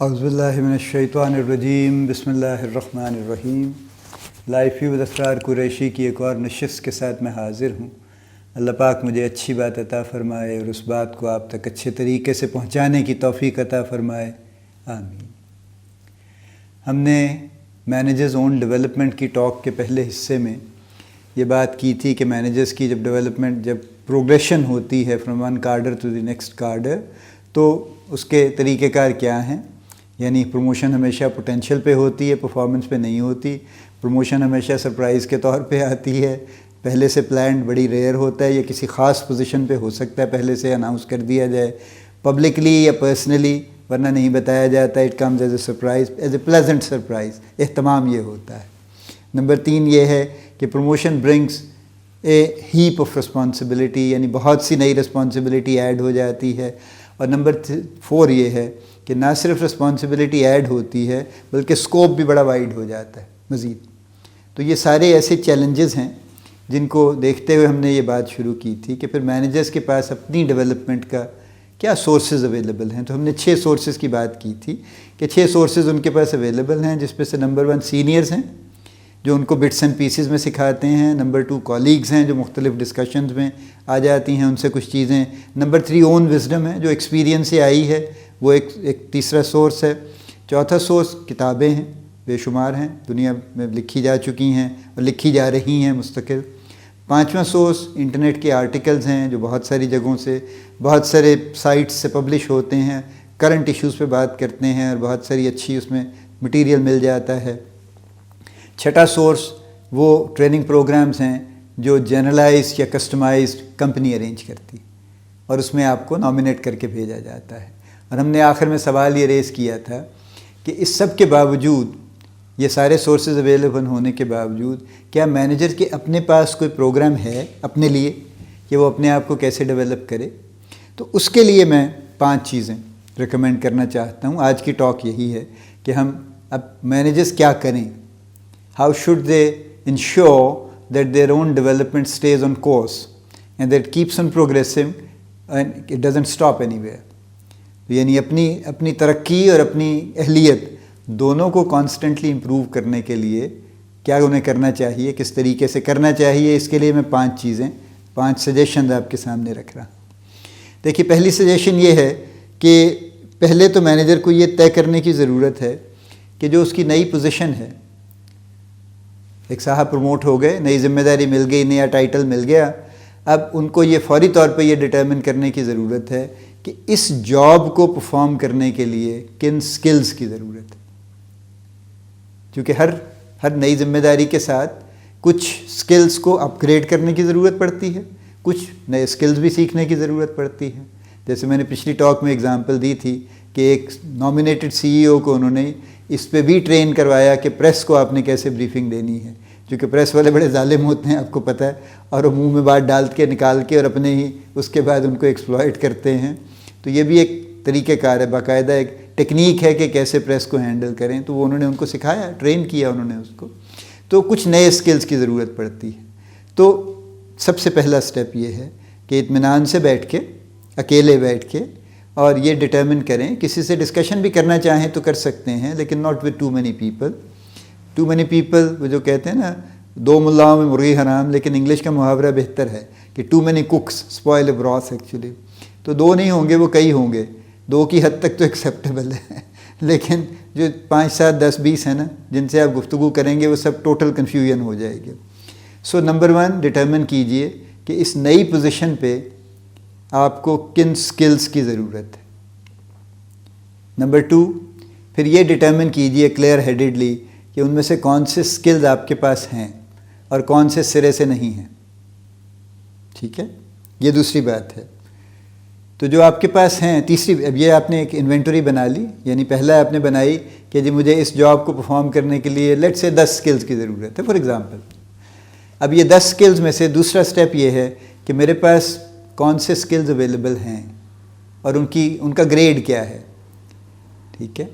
اعوذ باللہ من الشیطان الرجیم، بسم اللہ الرحمن الرحیم۔ لائف ود اسرار قریشی کی ایک اور نشست کے ساتھ میں حاضر ہوں۔ اللہ پاک مجھے اچھی بات عطا فرمائے اور اس بات کو آپ تک اچھے طریقے سے پہنچانے کی توفیق عطا فرمائے، آمین۔ ہم نے مینیجرز اون ڈیولپمنٹ کی ٹاک کے پہلے حصے میں یہ بات کی تھی کہ مینیجرز کی جب ڈیولپمنٹ، جب پروگریشن ہوتی ہے from one cadre to the next cadre, تو اس کے طریقہ کار کیا ہیں۔ یعنی پروموشن ہمیشہ پوٹینشیل پہ ہوتی ہے، پرفارمنس پہ نہیں ہوتی۔ پروموشن ہمیشہ سرپرائز کے طور پہ آتی ہے، پہلے سے پلانڈ بڑی ریئر ہوتا ہے، یا کسی خاص پوزیشن پہ ہو سکتا ہے، پہلے سے اناؤنس کر دیا جائے پبلکلی یا پرسنلی، ورنہ نہیں بتایا جاتا۔ It comes as a surprise, as a pleasant surprise, اہتمام یہ ہوتا ہے۔ نمبر 3 یہ ہے کہ promotion brings a heap of responsibility, یعنی بہت سی نئی رسپانسبلٹی ایڈ ہو جاتی ہے۔ اور نمبر 4 یہ ہے کہ نہ صرف رسپانسبلٹی ایڈ ہوتی ہے بلکہ اسکوپ بھی بڑا وائڈ ہو جاتا ہے مزید۔ تو یہ سارے ایسے چیلنجز ہیں جن کو دیکھتے ہوئے ہم نے یہ بات شروع کی تھی کہ پھر مینیجرز کے پاس اپنی ڈیولپمنٹ کا کیا سورسز اویلیبل ہیں۔ تو ہم نے 6 سورسز کی بات کی تھی کہ 6 سورسز ان کے پاس اویلیبل ہیں، جس میں سے نمبر 1 سینئرز ہیں جو ان کو بٹس اینڈ پیسز میں سکھاتے ہیں۔ نمبر 2 کالیگز ہیں جو مختلف ڈسکشنز میں آ جاتی ہیں، ان سے کچھ چیزیں۔ نمبر 3 اون وزڈم ہے جو ایکسپیرینس سے آئی ہے، وہ ایک تیسرا سورس ہے۔ چوتھا سورس کتابیں ہیں، بے شمار ہیں، دنیا میں لکھی جا چکی ہیں اور لکھی جا رہی ہیں مستقل۔ 5واں سورس انٹرنیٹ کے آرٹیکلز ہیں جو بہت ساری جگہوں سے، بہت سارے سائٹس سے پبلش ہوتے ہیں، کرنٹ ایشوز پہ بات کرتے ہیں اور بہت ساری اچھی اس میں مٹیریل مل جاتا ہے۔ 6واں سورس وہ ٹریننگ پروگرامز ہیں جو جنرلائزڈ یا کسٹمائزڈ کمپنی ارینج کرتی اور اس میں آپ کو نامینیٹ کر کے بھیجا جاتا ہے۔ اور ہم نے آخر میں سوال یہ ریز کیا تھا کہ اس سب کے باوجود، یہ سارے سورسز اویلیبل ہونے کے باوجود، کیا مینیجر کے اپنے پاس کوئی پروگرام ہے اپنے لیے کہ وہ اپنے آپ کو کیسے ڈیولپ کرے؟ تو اس کے لیے میں 5 چیزیں ریکمینڈ کرنا چاہتا ہوں۔ آج کی ٹاک یہی ہے کہ ہم اب مینیجرز کیا کریں، how should they ensure that their own development stays on course and that keeps on progressing and it doesn't stop anywhere. یعنی اپنی ترقی اور اپنی اہلیت دونوں کو کانسٹنٹلی امپروو کرنے کے لیے کیا انہیں کرنا چاہیے، کس طریقے سے کرنا چاہیے، اس کے لیے میں 5 چیزیں، 5 سجیشنز آپ کے سامنے رکھ رہا ہوں۔ دیکھیے، پہلی سجیشن یہ ہے کہ پہلے تو مینیجر کو یہ طے کرنے کی ضرورت ہے کہ جو اس کی نئی پوزیشن ہے، ایک صاحب پروموٹ ہو گئے، نئی ذمہ داری مل گئی، نیا ٹائٹل مل گیا، اب ان کو یہ فوری طور پہ یہ ڈٹرمن کرنے کی ضرورت ہے کہ اس جاب کو پرفارم کرنے کے لیے کن سکلز کی ضرورت ہے۔ کیونکہ ہر نئی ذمہ داری کے ساتھ کچھ سکلز کو اپ گریڈ کرنے کی ضرورت پڑتی ہے، کچھ نئے سکلز بھی سیکھنے کی ضرورت پڑتی ہے۔ جیسے میں نے پچھلی ٹاک میں اگزامپل دی تھی کہ ایک نامینیٹڈ CEO کو انہوں نے اس پہ بھی ٹرین کروایا کہ پریس کو آپ نے کیسے بریفنگ دینی ہے، کیونکہ پریس والے بڑے ظالم ہوتے ہیں، آپ کو پتہ ہے، اور وہ منہ میں بات ڈال کے نکال کے اور اپنے ہی اس کے بعد ان کو ایکسپلائٹ کرتے ہیں۔ تو یہ بھی ایک طریقہ کار ہے، باقاعدہ ایک ٹیکنیک ہے کہ کیسے پریس کو ہینڈل کریں، تو وہ انہوں نے ان کو سکھایا، ٹرین کیا انہوں نے اس کو۔ تو کچھ نئے سکلز کی ضرورت پڑتی ہے۔ تو سب سے پہلا سٹیپ یہ ہے کہ اطمینان سے بیٹھ کے، اکیلے بیٹھ کے، اور یہ ڈٹرمن کریں، کسی سے ڈسکشن بھی کرنا چاہیں تو کر سکتے ہیں، لیکن not with too many people. Too many people, وہ جو کہتے ہیں نا 2 ملاؤں میں مرغی حرام، لیکن انگلش کا محاورہ بہتر ہے کہ too many cooks spoil a broth actually. تو 2 نہیں ہوں گے، وہ کئی ہوں گے، 2 کی حد تک تو ایکسیپٹیبل ہے، لیکن جو 5 7 10 20 ہیں نا جن سے آپ گفتگو کریں گے، وہ سب ٹوٹل کنفیوژن ہو جائے گی۔ سو نمبر 1 ڈٹرمن کیجئے کہ اس نئی پوزیشن پہ آپ کو کن سکلز کی ضرورت ہے۔ نمبر 2 پھر یہ ڈٹرمن کیجئے کلیئر ہیڈڈلی کہ ان میں سے کون سے سکلز آپ کے پاس ہیں اور کون سے سرے سے نہیں ہیں۔ ٹھیک ہے، یہ دوسری بات ہے۔ تو جو آپ کے پاس ہیں، تیسری، اب یہ آپ نے ایک انوینٹری بنا لی، یعنی پہلا آپ نے بنائی کہ جی مجھے اس جاب کو پرفارم کرنے کے لیے لیٹ سے 10 سکلز کی ضرورت ہے فار ایگزامپل۔ اب یہ 10 سکلز میں سے دوسرا سٹیپ یہ ہے کہ میرے پاس کون سے سکلز اویلیبل ہیں اور ان کا گریڈ کیا ہے۔ ٹھیک ہے،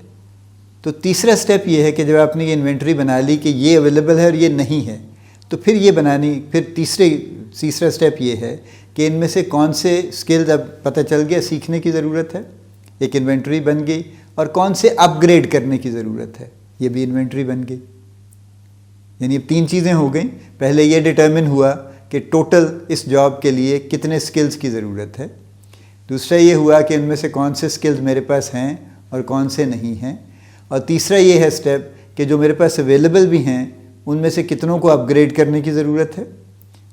تو تیسرا سٹیپ یہ ہے کہ جب آپ نے یہ انوینٹری بنا لی کہ یہ اویلیبل ہے اور یہ نہیں ہے، تو پھر تیسرا سٹیپ یہ ہے کہ ان میں سے کون سے سکلز اب پتہ چل گیا سیکھنے کی ضرورت ہے، ایک انوینٹری بن گئی، اور کون سے اپ گریڈ کرنے کی ضرورت ہے. یہ بھی انوینٹری بن گئی. یعنی اب 3 چیزیں ہو گئیں. پہلے یہ ڈٹرمن ہوا کہ ٹوٹل اس جاب کے لیے کتنے سکلز کی ضرورت ہے. دوسرا یہ ہوا کہ ان میں سے کون سے سکلز میرے پاس ہیں اور کون سے نہیں ہیں. اور تیسرا یہ ہے سٹیپ کہ جو میرے پاس اویلیبل بھی ہیں ان میں سے کتنوں کو اپ گریڈ کرنے کی ضرورت ہے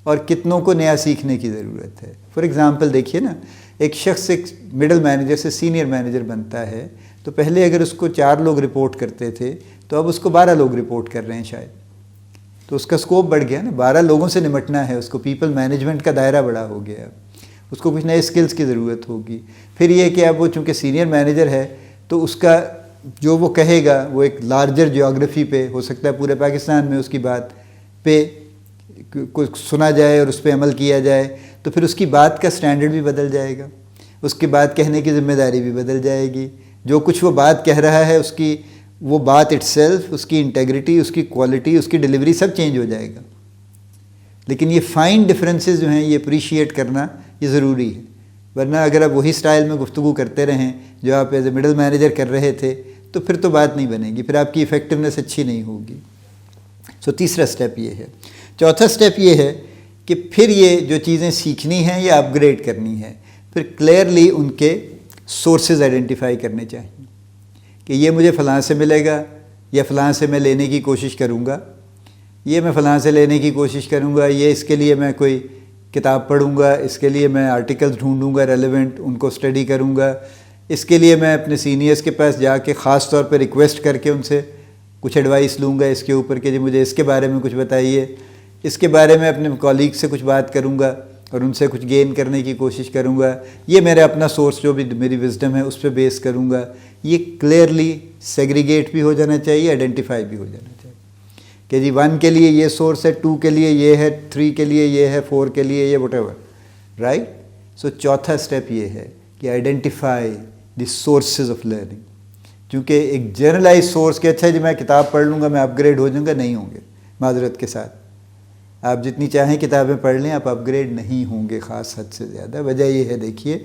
اور کتنوں کو نیا سیکھنے کی ضرورت ہے. فار ایگزامپل دیکھیے نا, ایک شخص ایک مڈل مینیجر سے سینئر مینیجر بنتا ہے تو پہلے اگر اس کو 4 لوگ رپورٹ کرتے تھے تو اب اس کو 12 لوگ رپورٹ کر رہے ہیں شاید. تو اس کا سکوپ بڑھ گیا نا, 12 لوگوں سے نمٹنا ہے اس کو, پیپل مینجمنٹ کا دائرہ بڑا ہو گیا. اس کو کچھ نئے سکلز کی ضرورت ہوگی. پھر یہ کہ اب وہ چونکہ سینئر مینیجر ہے تو اس کا جو وہ کہے گا وہ ایک لارجر جیوگرافی پہ ہو سکتا ہے, پورے پاکستان میں اس کی بات پہ کچھ سنا جائے اور اس پہ عمل کیا جائے, تو پھر اس کی بات کا سٹینڈرڈ بھی بدل جائے گا, اس کی بات کہنے کی ذمہ داری بھی بدل جائے گی. جو کچھ وہ بات کہہ رہا ہے اس کی وہ بات اٹ سیلف, اس کی انٹیگریٹی, اس کی کوالٹی, اس کی ڈیلیوری سب چینج ہو جائے گا. لیکن یہ فائن ڈفرینسز جو ہیں یہ اپریشیٹ کرنا یہ ضروری ہے. ورنہ اگر آپ وہی سٹائل میں گفتگو کرتے رہیں جو آپ ایز اے مڈل مینیجر کر رہے تھے تو پھر تو بات نہیں بنے گی, پھر آپ کی ایفیکٹونیس اچھی نہیں ہوگی. سو تیسرا سٹیپ یہ ہے. چوتھا سٹیپ یہ ہے کہ پھر یہ جو چیزیں سیکھنی ہیں یا اپ گریڈ کرنی ہے, پھر کلیئرلی ان کے سورسز آئیڈینٹیفائی کرنے چاہیے کہ یہ مجھے فلاں سے ملے گا یا فلاں سے میں لینے کی کوشش کروں گا, یہ میں فلاں سے لینے کی کوشش کروں گا, یہ اس کے لیے میں کوئی کتاب پڑھوں گا, اس کے لیے میں آرٹیکلز ڈھونڈوں گا ریلیونٹ, ان کو اسٹڈی کروں گا, اس کے لیے میں اپنے سینئرز کے پاس جا کے خاص طور پہ ریکویسٹ کر کے ان سے کچھ ایڈوائس لوں گا اس کے اوپر کہ جی مجھے اس کے بارے میں کچھ بتائیے, اس کے بارے میں اپنے کولیگ سے کچھ بات کروں گا اور ان سے کچھ گین کرنے کی کوشش کروں گا, یہ میرا اپنا سورس جو بھی میری وزڈم ہے اس پہ بیس کروں گا. یہ کلیئرلی سیگریگیٹ بھی ہو جانا چاہیے, آئیڈینٹیفائی بھی ہو جانا چاہیے کہ جی 1 کے لیے یہ سورس ہے, 2 کے لیے یہ ہے, 3 کے لیے یہ ہے, 4 کے لیے یہ, وٹ ایور, رائٹ. سو چوتھا سٹیپ یہ ہے کہ identify the sources of learning. چونکہ ایک جنرلائز سورس کہ اچھا جی میں کتاب پڑھ لوں گا میں اپ گریڈ ہو جاؤں گا, نہیں ہوں گے. معذرت کے ساتھ آپ جتنی چاہیں کتابیں پڑھ لیں آپ اپ گریڈ نہیں ہوں گے خاص حد سے زیادہ. وجہ یہ ہے دیکھیے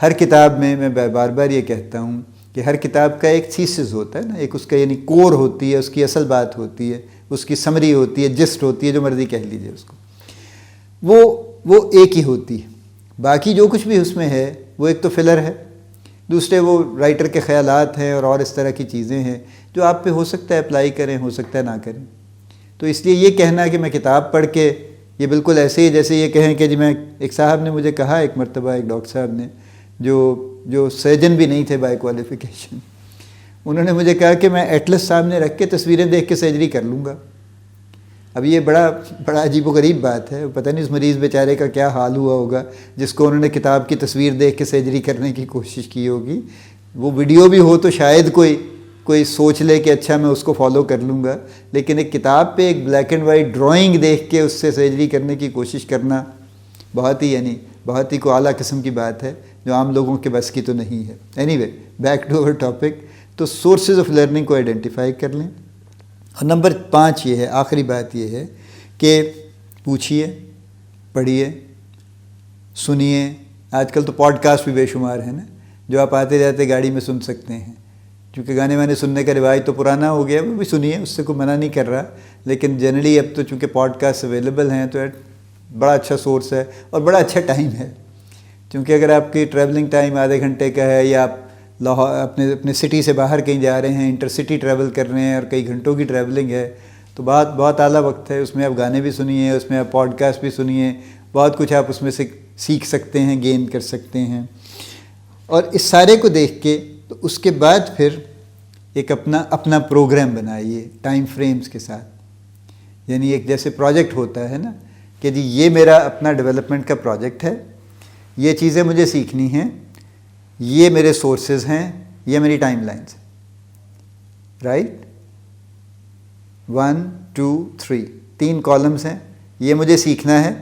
ہر کتاب میں بار بار یہ کہتا ہوں کہ ہر کتاب کا ایک تھیسس ہوتا ہے نا, ایک اس کا یعنی کور ہوتی ہے, اس کی اصل بات ہوتی ہے, اس کی سمری ہوتی ہے, جسٹ ہوتی ہے, جو مرضی کہہ لیجیے اس کو, وہ ایک ہی ہوتی ہے. باقی جو کچھ بھی اس میں ہے وہ ایک تو فلر ہے, دوسرے وہ رائٹر کے خیالات ہیں اور اس طرح کی چیزیں ہیں جو آپ پہ ہو سکتا ہے اپلائی کریں, ہو سکتا ہے نہ کریں. تو اس لیے یہ کہنا کہ میں کتاب پڑھ کے, یہ بالکل ایسے ہی جیسے یہ کہیں کہ جی میں, ایک صاحب نے مجھے کہا ایک مرتبہ, ایک ڈاکٹر صاحب نے جو سرجن بھی نہیں تھے بائی کوالیفیکیشن, انہوں نے مجھے کہا کہ میں ایٹلس سامنے رکھ کے تصویریں دیکھ کے سرجری کر لوں گا. اب یہ بڑا عجیب و غریب بات ہے, پتہ نہیں اس مریض بیچارے کا کیا حال ہوا ہوگا جس کو انہوں نے کتاب کی تصویر دیکھ کے سرجری کرنے کی کوشش کی ہوگی. وہ ویڈیو بھی ہو تو شاید کوئی سوچ لے کہ اچھا میں اس کو فالو کر لوں گا, لیکن ایک کتاب پہ ایک بلیک اینڈ وائٹ ڈرائنگ دیکھ کے اس سے سرجری کرنے کی کوشش کرنا بہت ہی کو اعلیٰ قسم کی بات ہے جو عام لوگوں کے بس کی تو نہیں ہے. Anyway back to over topic. تو سورسز آف لرننگ کو آئیڈینٹیفائی کر لیں. اور نمبر 5 یہ ہے, آخری بات یہ ہے کہ پوچھیے, پڑھیے, سنیے. آج کل تو پوڈ کاسٹ بھی بے شمار ہیں نا جو آپ آتے جاتے گاڑی میں سن سکتے ہیں. چونکہ گانے وانے سننے کا رواج تو پرانا ہو گیا, وہ بھی سنیے, اس سے کوئی منع نہیں کر رہا, لیکن جنرلی اب تو چونکہ پوڈ کاسٹ اویلیبل ہیں تو بڑا اچھا سورس ہے اور بڑا اچھا ٹائم ہے. چونکہ اگر آپ کی ٹریولنگ ٹائم آدھے گھنٹے کا ہے یا آپ لاہور اپنے سٹی سے باہر کہیں جا رہے ہیں, انٹر سٹی ٹریول کر رہے ہیں اور کئی گھنٹوں کی ٹریولنگ ہے, تو بہت اعلیٰ وقت ہے. اس میں آپ گانے بھی سنیے, اس میں آپ پوڈ کاسٹ بھی سنیے, بہت کچھ آپ اس میں سے سیکھ سکتے ہیں, گین کر سکتے ہیں. اور اس سارے کو دیکھ کے تو اس کے بعد پھر ایک اپنا پروگرام بنائیے ٹائم فریمز کے ساتھ. یعنی ایک جیسے پروجیکٹ ہوتا ہے نا کہ جی یہ میرا اپنا ڈیولپمنٹ کا پروجیکٹ ہے, یہ چیزیں مجھے سیکھنی ہیں, یہ میرے سورسز ہیں, یہ میری ٹائم لائنز, رائٹ. 1 2 3 3 کالمز ہیں, یہ مجھے سیکھنا ہے,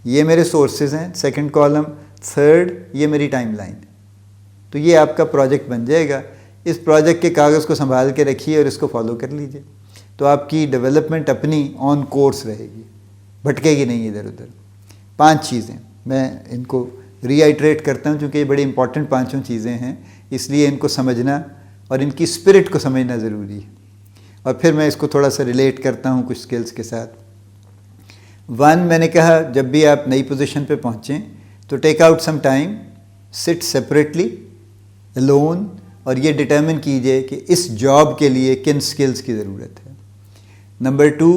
یہ میرے سورسز ہیں, سیکنڈ کالم, تھرڈ یہ میری ٹائم لائن. تو یہ آپ کا پروجیکٹ بن جائے گا. اس پروجیکٹ کے کاغذ کو سنبھال کے رکھیے اور اس کو فالو کر لیجئے, تو آپ کی ڈیولپمنٹ اپنی آن کورس رہے گی, بھٹکے گی نہیں ادھر ادھر. 5 چیزیں میں ان کو ری آئٹریٹ کرتا ہوں چونکہ یہ بڑی امپورٹنٹ 5 چیزیں ہیں, اس لیے ان کو سمجھنا اور ان کی اسپرٹ کو سمجھنا ضروری ہے. اور پھر میں اس کو تھوڑا سا ریلیٹ کرتا ہوں کچھ اسکلس کے ساتھ. 1 میں نے کہا جب بھی آپ نئی پوزیشن پہ پہنچیں تو ٹیک آؤٹ سم ٹائم, سٹ سپریٹلی الون, اور یہ ڈٹرمن کیجئے کہ اس جاب کے لیے کن اسکلس کی ضرورت ہے. نمبر 2,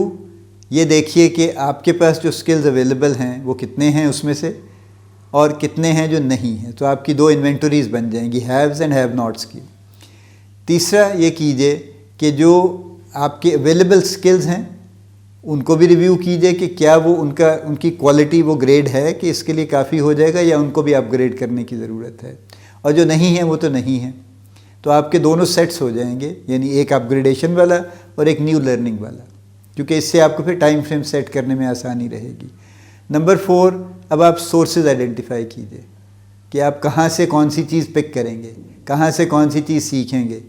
یہ دیکھیے کہ آپ کے پاس جو اسکلز اویلیبل ہیں وہ کتنے ہیں اس میں سے, اور کتنے ہیں جو نہیں ہیں. تو آپ کی 2 انوینٹوریز بن جائیں گی, ہیوز اینڈ ہیو ناٹس کی. تیسرا یہ کیجئے کہ جو آپ کے اویلیبل اسکلز ہیں ان کو بھی ریویو کیجئے کہ کیا وہ ان کی کوالٹی وہ گریڈ ہے کہ اس کے لیے کافی ہو جائے گا, یا ان کو بھی اپ گریڈ کرنے کی ضرورت ہے. اور جو نہیں ہیں وہ تو نہیں ہیں. تو آپ کے دونوں سیٹس ہو جائیں گے, یعنی ایک اپ گریڈیشن والا اور ایک نیو لرننگ والا, کیونکہ اس سے آپ کو پھر ٹائم فریم سیٹ کرنے میں آسانی رہے گی. نمبر 4, اب آپ سورسز آئیڈینٹیفائی کیجئے کہ آپ کہاں سے کون سی چیز پک کریں گے, کہاں سے کون سی چیز سیکھیں گے.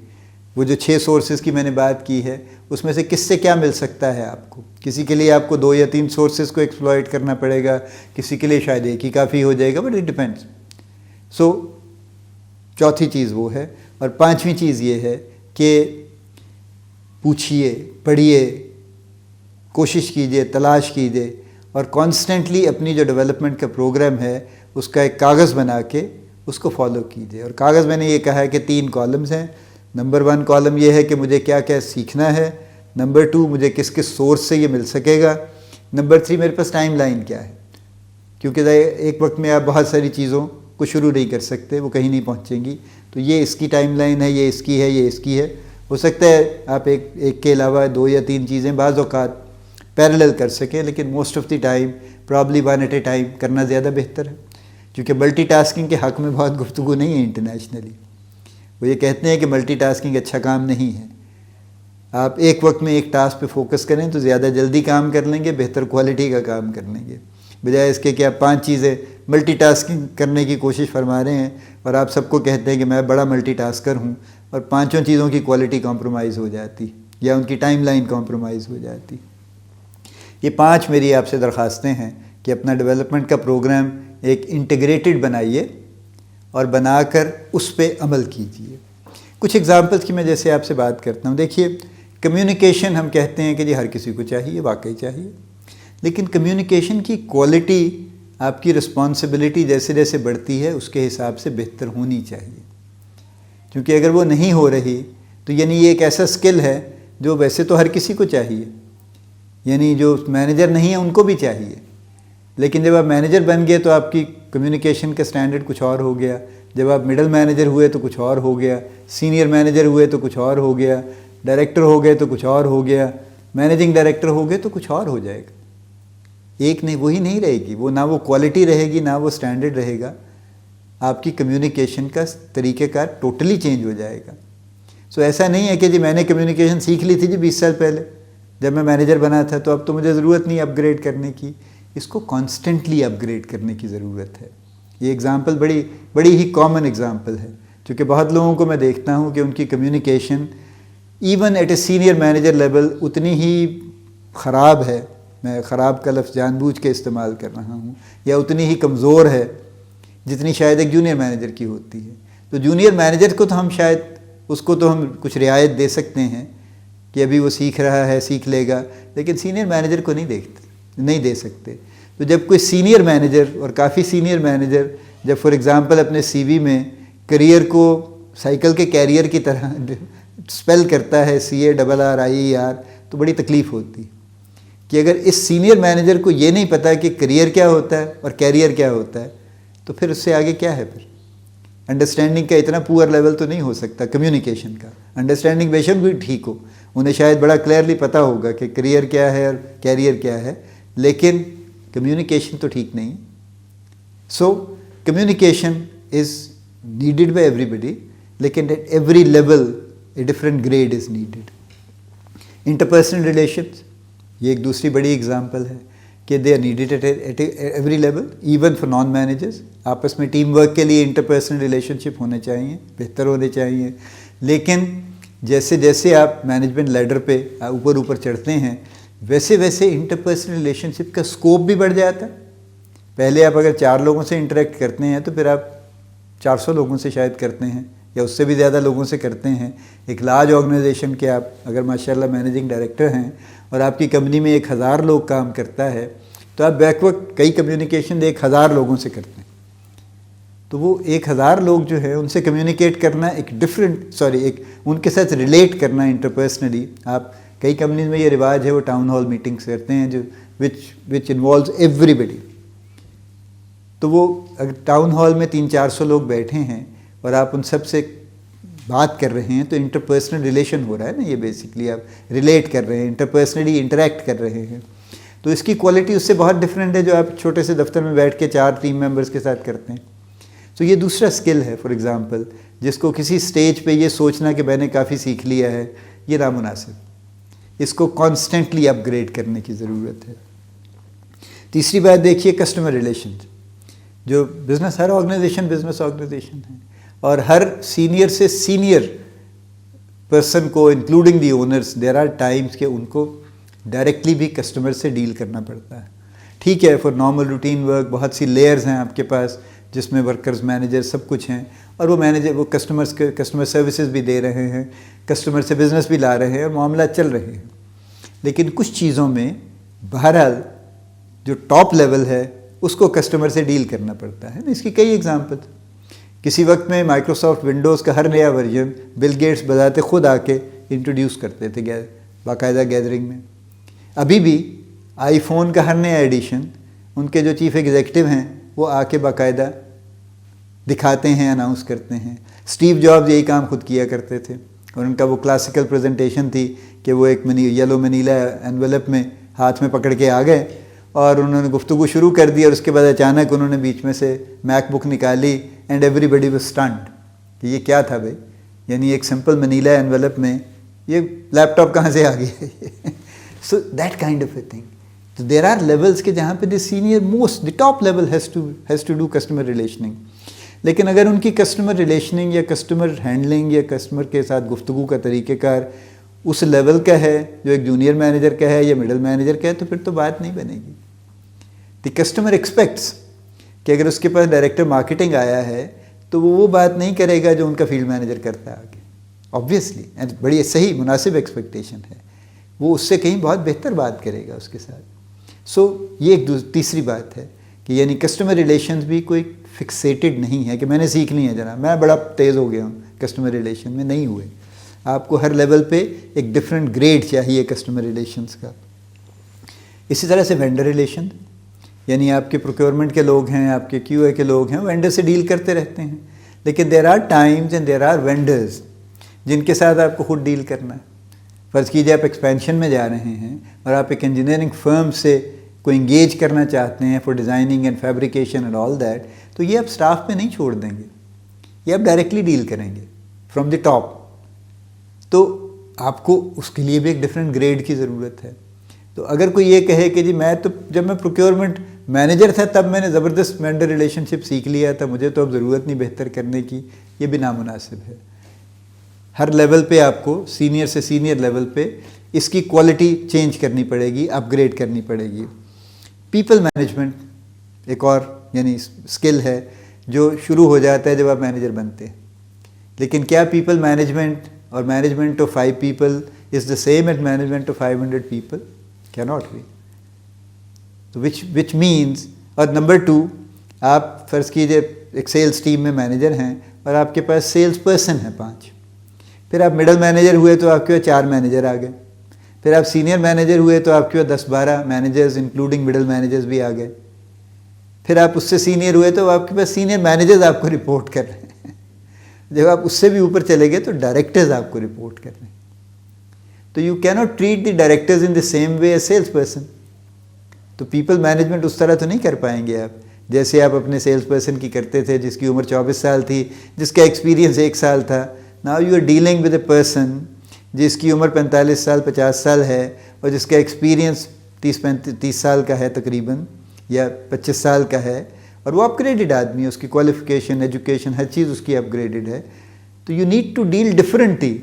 وہ جو 6 سورسز کی میں نے بات کی ہے اس میں سے کس سے کیا مل سکتا ہے آپ کو. کسی کے لیے آپ کو 2 یا 3 سورسز کو ایکسپلائٹ کرنا پڑے گا, کسی کے لیے شاید ایک ہی کافی ہو جائے گا, بٹ اٹ ڈیپینڈس. سو چوتھی چیز وہ ہے. اور 5ویں چیز یہ ہے کہ پوچھئے, پڑھیے, کوشش کیجئے, تلاش کیجئے, اور کانسٹنٹلی اپنی جو ڈیولپمنٹ کا پروگرام ہے اس کا ایک کاغذ بنا کے اس کو فالو کیجئے. اور کاغذ میں نے یہ کہا ہے کہ 3 کالمز ہیں. نمبر 1 کالم یہ ہے کہ مجھے کیا کیا سیکھنا ہے. نمبر 2 مجھے کس کس سورس سے یہ مل سکے گا. نمبر 3 میرے پاس ٹائم لائن کیا ہے, کیونکہ ایک وقت میں آپ بہت ساری چیزوں کو شروع نہیں کر سکتے, وہ کہیں نہیں پہنچیں گی. تو یہ اس کی ٹائم لائن ہے, یہ اس کی ہے, یہ اس کی ہے. ہو سکتا ہے آپ ایک کے علاوہ 2 یا 3 چیزیں بعض اوقات پیرلل کر سکیں, لیکن most of the time probably 1 at a time کرنا زیادہ بہتر ہے, کیونکہ ملٹی ٹاسکنگ کے حق میں بہت گفتگو نہیں ہے انٹرنیشنلی. وہ یہ کہتے ہیں کہ ملٹی ٹاسکنگ اچھا کام نہیں ہے. آپ ایک وقت میں ایک ٹاسک پہ فوکس کریں تو زیادہ جلدی کام کر لیں گے, بہتر کوالٹی کا کام کر لیں گے, بجائے اس کے کہ آپ 5 چیزیں ملٹی ٹاسکنگ کرنے کی کوشش فرما رہے ہیں اور آپ سب کو کہتے ہیں کہ میں بڑا ملٹی ٹاسکر ہوں, اور 5 چیزوں کی کوالٹی کمپرومائز ہو جاتی یا ان کی ٹائم لائن کمپرومائز ہو جاتی. یہ 5 میری آپ سے درخواستیں ہیں کہ اپنا ڈیولپمنٹ کا پروگرام ایک انٹیگریٹڈ بنائیے اور بنا کر اس پہ عمل کیجیے. کچھ ایگزامپلس کی میں جیسے آپ سے بات کرتا ہوں. دیکھیے, کمیونیکیشن ہم کہتے ہیں کہ جی ہر کسی کو چاہیے, واقعی چاہیے, لیکن کمیونیکیشن کی کوالٹی آپ کی رسپانسبلٹی جیسے جیسے بڑھتی ہے اس کے حساب سے بہتر ہونی چاہیے. کیونکہ اگر وہ نہیں ہو رہی تو یعنی یہ ایک ایسا سکل ہے جو ویسے تو ہر کسی کو چاہیے, یعنی جو مینیجر نہیں ہے ان کو بھی چاہیے, لیکن جب آپ مینیجر بن گئے تو آپ کی کمیونیکیشن کا سٹینڈرڈ کچھ اور ہو گیا. جب آپ مڈل مینیجر ہوئے تو کچھ اور ہو گیا, سینئر مینیجر ہوئے تو کچھ اور ہو گیا, ڈائریکٹر ہو گئے تو کچھ اور ہو گیا, مینیجنگ ڈائریکٹر ہو گئے تو کچھ اور ہو جائے گا. ایک نہیں, وہی نہیں رہے گی, وہ نہ وہ کوالٹی رہے گی نہ وہ سٹینڈرڈ رہے گا. آپ کی کمیونیکیشن کا طریقہ کار ٹوٹلی چینج ہو جائے گا. سو ایسا نہیں ہے کہ جی میں نے کمیونیکیشن سیکھ لی تھی جی 20 سال پہلے جب میں مینیجر بنا تھا, تو اب تو مجھے ضرورت نہیں اپ گریڈ کرنے کی. اس کو کانسٹنٹلی اپ گریڈ کرنے کی ضرورت ہے. یہ ایگزامپل بڑی ہی کامن ایگزامپل ہے, کیونکہ بہت لوگوں کو میں دیکھتا ہوں کہ ان کی communication even at a senior manager level اتنی ہی خراب ہے, میں خراب کا لفظ جان بوجھ کے استعمال کر رہا ہوں, یا اتنی ہی کمزور ہے جتنی شاید ایک جونیئر مینیجر کی ہوتی ہے. تو جونیئر مینیجر کو تو ہم شاید اس کو تو ہم کچھ رعایت دے سکتے ہیں کہ ابھی وہ سیکھ رہا ہے, سیکھ لے گا, لیکن سینئر مینیجر کو نہیں دے سکتے. تو جب کوئی سینئر مینیجر اور کافی سینئر مینیجر جب فار ایگزامپل اپنے سی وی میں کریئر کو سائیکل کے کیریئر کی طرح اسپیل کرتا ہے CARRIER, تو بڑی تکلیف ہوتی کہ اگر اس سینئر مینیجر کو یہ نہیں پتا کہ کریئر کیا ہوتا ہے اور کیریئر کیا ہوتا ہے, تو پھر اس سے آگے کیا ہے. پھر انڈرسٹینڈنگ کا اتنا پور لیول تو نہیں ہو سکتا. کمیونیکیشن کا انڈرسٹینڈنگ بے شک بھی ٹھیک ہو, انہیں شاید بڑا کلیئرلی پتہ ہوگا کہ کریئر کیا ہے اور کیریئر کیا ہے, لیکن کمیونیکیشن تو ٹھیک نہیں. So communication is needed by everybody, لیکن at every level a different grade is needed. Interpersonal relations یہ ایک دوسری بڑی ایگزامپل ہے کہ they are needed at every level, even for non managers. آپس میں ٹیم ورک کے لیے انٹرپرسنل ریلیشن شپ ہونے چاہیے, بہتر ہونے چاہیے. لیکن جیسے جیسے آپ مینجمنٹ لیڈر پہ اوپر چڑھتے ہیں, ویسے ویسے انٹرپرسنل ریلیشن شپ کا اسکوپ بھی بڑھ جاتا ہے. پہلے آپ اگر 4 لوگوں سے انٹریکٹ کرتے ہیں تو پھر آپ 400 لوگوں سے شاید کرتے ہیں یا اس سے بھی زیادہ لوگوں سے کرتے ہیں. ایک لارج آرگنائزیشن کے آپ اگر ماشاءاللہ مینیجنگ ڈائریکٹر ہیں اور آپ کی کمپنی میں 1000 لوگ کام کرتا ہے تو آپ بیک وقت کئی کمیونیکیشن 1000 لوگوں سے کرتے ہیں. تو وہ 1000 لوگ جو ہے ان سے کمیونیکیٹ کرنا ایک ان کے ساتھ ریلیٹ کرنا انٹرپرسنلی. آپ کئی کمپنیز میں یہ رواج ہے وہ ٹاؤن ہال میٹنگس کرتے ہیں جو وچ انوالوز ایوری بڈی. تو وہ اگر ٹاؤن ہال میں 300-400 لوگ بیٹھے ہیں اور آپ ان سب سے بات کر رہے ہیں تو انٹرپرسنل ریلیشن ہو رہا ہے نا. یہ بیسکلی آپ ریلیٹ کر رہے ہیں, انٹرپرسنلی انٹریکٹ کر رہے ہیں. تو اس کی کوالٹی اس سے بہت ڈفرینٹ ہے جو آپ چھوٹے سے دفتر میں بیٹھ کے 4 ٹیم ممبرس کے ساتھ کرتے ہیں. تو یہ دوسرا اسکل ہے فار ایگزامپل, جس کو کسی سٹیج پہ یہ سوچنا کہ میں نے کافی سیکھ لیا ہے یہ نامناسب. اس کو کانسٹنٹلی اپ گریڈ کرنے کی ضرورت ہے. تیسری بات دیکھیے کسٹمر ریلیشن. جو بزنس, ہر آرگنائزیشن بزنس آرگنائزیشن ہے اور ہر سینئر سے سینئر پرسن کو including the owners there are times کہ ان کو ڈائریکٹلی بھی کسٹمر سے ڈیل کرنا پڑتا ہے. ٹھیک ہے فار نارمل روٹین ورک بہت سی لیئرز ہیں آپ کے پاس جس میں ورکرز مینیجر سب کچھ ہیں اور وہ کسٹمر سروسز بھی دے رہے ہیں, کسٹمر سے بزنس بھی لا رہے ہیں اور معاملات چل رہے ہیں. لیکن کچھ چیزوں میں بہرحال جو ٹاپ لیول ہے اس کو کسٹمر سے ڈیل کرنا پڑتا ہے. اس کی کئی ایگزامپل. کسی وقت میں مائکروسافٹ ونڈوز کا ہر نیا ورژن بل گیٹس بذات خود آ کے انٹروڈیوس کرتے تھے باقاعدہ گیدرنگ میں. ابھی بھی آئی فون کا ہر نیا ایڈیشن ان کے جو چیف ایگزیکٹو ہیں وہ آ کے باقاعدہ دکھاتے ہیں, اناؤنس کرتے ہیں. اسٹیو جابز یہی کام خود کیا کرتے تھے اور ان کا وہ کلاسیکل پریزنٹیشن تھی کہ وہ ایک یلو منیلا انویلپ میں ہاتھ میں پکڑ کے آ گئے اور انہوں نے گفتگو شروع کر دی اور اس کے بعد اچانک انہوں نے بیچ میں سے میک بک نکالی and everybody was stunned کہ یہ کیا تھا بھائی, یعنی ایک سمپل منیلا انویلپ میں یہ لیپ ٹاپ کہاں سے آ گیا. So that kind of a thing. تو دیر آر لیولس کہ جہاں پہ the senior most the top level has to do customer relationing. لیکن اگر ان کی کسٹمر ریلیشننگ یا کسٹمر ہینڈلنگ یا کسٹمر کے ساتھ گفتگو کا طریقہ کار اس لیول کا ہے جو ایک جونیئر مینیجر کا ہے یا مڈل مینیجر کا ہے تو پھر تو بات نہیں بنے گی. دی کسٹمر ایکسپیکٹس کہ اگر اس کے پاس ڈائریکٹر مارکیٹنگ آیا ہے تو وہ بات نہیں کرے گا جو ان کا فیلڈ مینیجر کرتا ہے آگے. آبویسلی بڑی صحیح مناسب ایکسپیکٹیشن ہے, وہ اس سے کہیں بہت بہتر بات کرے گا اس کے ساتھ. سو یہ ایک تیسری بات ہے کہ یعنی کسٹمر ریلیشنز بھی کوئی فکسیٹڈ نہیں ہے کہ میں نے سیکھ لی ہے جناب میں بڑا تیز ہو گیا ہوں کسٹمر ریلیشن میں, نہیں ہوئے. آپ کو ہر لیول پہ ایک ڈفرینٹ گریڈ چاہیے کسٹمر ریلیشنز کا. اسی طرح سے وینڈر ریلیشن, یعنی آپ کے پروکیورمنٹ کے لوگ ہیں, آپ کے کیو اے کے لوگ ہیں, وینڈر سے ڈیل کرتے رہتے ہیں. لیکن there are times and there are vendors جن کے ساتھ آپ کو خود ڈیل کرنا ہے. فرض کیجیے آپ ایکسپینشن میں جا رہے ہیں اور آپ ایک انجینئرنگ فرم سے کو انگیج کرنا چاہتے ہیں for designing and fabrication and all that, تو یہ آپ اسٹاف پہ نہیں چھوڑ دیں گے, یہ آپ ڈائریکٹلی ڈیل کریں گے فرام دی ٹاپ. تو آپ کو اس کے لیے بھی ایک ڈفرینٹ گریڈ کی ضرورت ہے. تو اگر کوئی یہ کہے کہ جی میں تو جب میں پروکیورمنٹ مینیجر تھا تب میں نے زبردست وینڈر ریلیشن شپ سیکھ لیا تھا, مجھے تو اب ضرورت نہیں بہتر کرنے کی, یہ بھی نامناسب ہے. ہر لیول پہ آپ کو سینئر سے سینئر لیول پہ اس کی کوالٹی چینج کرنی پڑے گی, اپ گریڈ کرنی پڑے گی. پیپل مینجمنٹ ایک اور یعنی اسکل ہے جو شروع ہو جاتا ہے جب آپ مینیجر بنتے ہیں. لیکن کیا پیپل مینجمنٹ اور management of 5 people is the same at management of 500 people? کیا ناٹ بی. وچ مینس, اور نمبر 2 آپ فرض کیجیے ایک سیلس ٹیم میں مینیجر ہیں اور آپ کے پاس سیلس پرسن ہیں 5, پھر آپ مڈل مینیجر ہوئے تو آپ کے پاس 4 مینیجر آ گئے, پھر آپ سینئر مینیجر ہوئے تو آپ کے پاس 10-12 مینیجرز انکلوڈنگ مڈل مینیجرز بھی آ گئے, پھر آپ اس سے سینئر ہوئے تو آپ کے پاس سینئر مینیجرز آپ کو رپورٹ کر رہے ہیں, جب آپ اس سے بھی اوپر چلے گئے تو ڈائریکٹرز آپ کو رپورٹ کر رہے ہیں. تو you can not treat the directors in the same way as sales person. تو پیپل مینجمنٹ اس طرح تو نہیں کر پائیں گے آپ جیسے آپ اپنے سیلس پرسن کی کرتے تھے جس کی عمر 24 سال تھی, جس کا ایکسپیرینس 1 سال تھا. Now you are dealing with a person جس کی عمر 45 سال 50 سال ہے اور جس کا ایکسپیرینس 30 سال کا ہے تقریباً یا 25 سال کا ہے, اور وہ اپ گریڈڈ آدمی ہے, اس کی کوالیفیکیشن ایجوکیشن ہر چیز اس کی اپ گریڈڈ ہے. تو you need to deal differently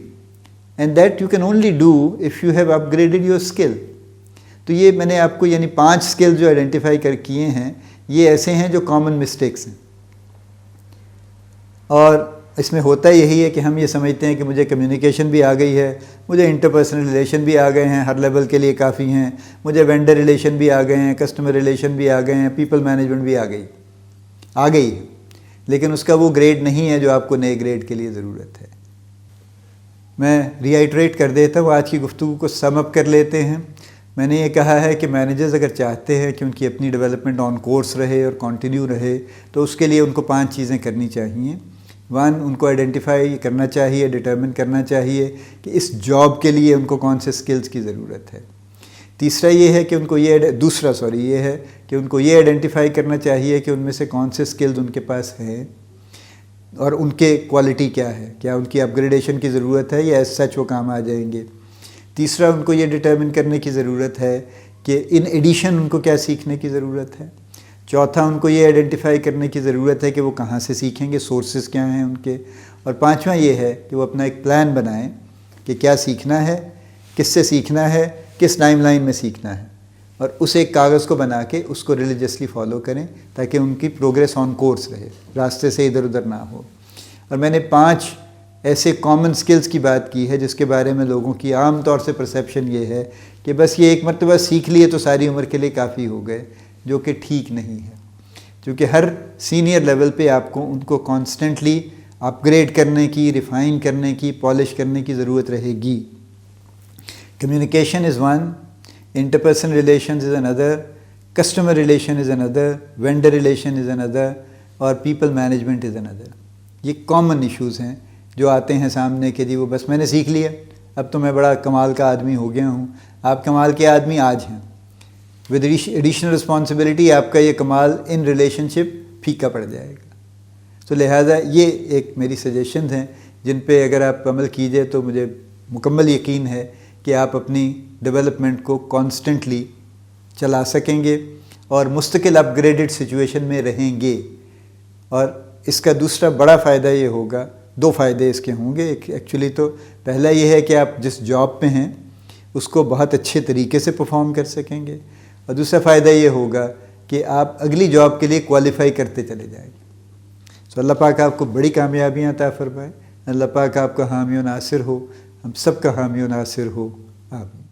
and that you can only do if you have upgraded your skill. تو یہ میں نے آپ کو یعنی 5 اسکل جو آئیڈینٹیفائی کیے ہیں یہ ایسے ہیں جو کامن مسٹیکس ہیں. اور اس میں ہوتا یہی ہے کہ ہم یہ سمجھتے ہیں کہ مجھے کمیونیکیشن بھی آ گئی ہے، مجھے انٹرپرسنل ریلیشن بھی آ گئے ہیں، ہر لیول کے لیے کافی ہیں، مجھے وینڈر ریلیشن بھی آ گئے ہیں، کسٹمر ریلیشن بھی آ گئے ہیں، پیپل مینجمنٹ بھی آ گئی ہے، لیکن اس کا وہ گریڈ نہیں ہے جو آپ کو نئے گریڈ کے لیے ضرورت ہے۔ میں ری آئٹریٹ کر دیتا ہوں، آج کی گفتگو کو سم اپ کر لیتے ہیں۔ میں نے یہ کہا ہے کہ مینیجرز اگر چاہتے ہیں کہ ان کی اپنی ڈیولپمنٹ آن کورس رہے اور کنٹینیو رہے تو اس کے لیے ان کو 5 چیزیں کرنی چاہیے۔ 1، ان کو آئیڈینٹیفائی کرنا چاہیے، ڈٹرمن کرنا چاہیے کہ اس جاب کے لیے ان کو کون سے سکلز کی ضرورت ہے۔ دوسرا یہ ہے کہ ان کو یہ آئیڈینٹیفائی کرنا چاہیے کہ ان میں سے کون سے سکلز ان کے پاس ہیں اور ان کے کوالٹی کیا ہے، کیا ان کی اپ گریڈیشن کی ضرورت ہے یا ایز سچ وہ کام آ جائیں گے۔ تیسرا، ان کو یہ ڈٹرمن کرنے کی ضرورت ہے کہ ان ایڈیشن ان کو کیا سیکھنے کی ضرورت ہے۔ چوتھا، ان کو یہ آئیڈینٹیفائی کرنے کی ضرورت ہے کہ وہ کہاں سے سیکھیں گے، سورسز کیا ہیں ان کے۔ اور 5واں یہ ہے کہ وہ اپنا ایک پلان بنائیں کہ کیا سیکھنا ہے، کس سے سیکھنا ہے، کس ٹائم لائن میں سیکھنا ہے، اور اس ایک کاغذ کو بنا کے اس کو ریلیجسلی فالو کریں تاکہ ان کی پروگریس آن کورس رہے، راستے سے ادھر ادھر نہ ہو۔ اور میں نے 5 ایسے کامن سکلز کی بات کی ہے جس کے بارے میں لوگوں کی عام طور سے پرسیپشن یہ ہے کہ بس یہ ایک مرتبہ سیکھ لیے تو ساری عمر کے لیے کافی ہو گئے، جو کہ ٹھیک نہیں ہے، کیونکہ ہر سینئر لیول پہ آپ کو ان کو کانسٹنٹلی اپ گریڈ کرنے کی، ریفائن کرنے کی، پالش کرنے کی ضرورت رہے گی۔ Communication is 1، interpersonal relations is another، customer relation is another، vendor relation is another، اور پیپل مینجمنٹ از another۔ یہ کامن ایشوز ہیں جو آتے ہیں سامنے کہ جی وہ بس میں نے سیکھ لیا، اب تو میں بڑا کمال کا آدمی ہو گیا ہوں۔ آپ کمال کے آدمی آج ہیں، ود ایڈیشنل رسپانسبلٹی آپ کا یہ کمال ان ریلیشن شپ پھیکا پڑ جائے گا۔ تو لہٰذا یہ ایک میری سجیشنز ہیں جن پہ اگر آپ عمل کیجئے تو مجھے مکمل یقین ہے کہ آپ اپنی ڈیولپمنٹ کو کانسٹنٹلی چلا سکیں گے اور مستقل اپ گریڈڈ سچویشن میں رہیں گے۔ اور اس کا دوسرا بڑا فائدہ یہ ہوگا، 2 فائدے اس کے ہوں گے۔ ایکچولی تو پہلا یہ ہے کہ آپ جس جاب پہ ہیں اس کو بہت اچھے طریقے سے پرفارم کر سکیں گے، اور دوسرا فائدہ یہ ہوگا کہ آپ اگلی جاب کے لیے کوالیفائی کرتے چلے جائیں گے۔ تو اللہ پاک آپ کو بڑی کامیابیاں عطا فرمائے، اللہ پاک آپ کا حامی و ناصر ہو، ہم سب کا حامی و ناصر ہو، آمین۔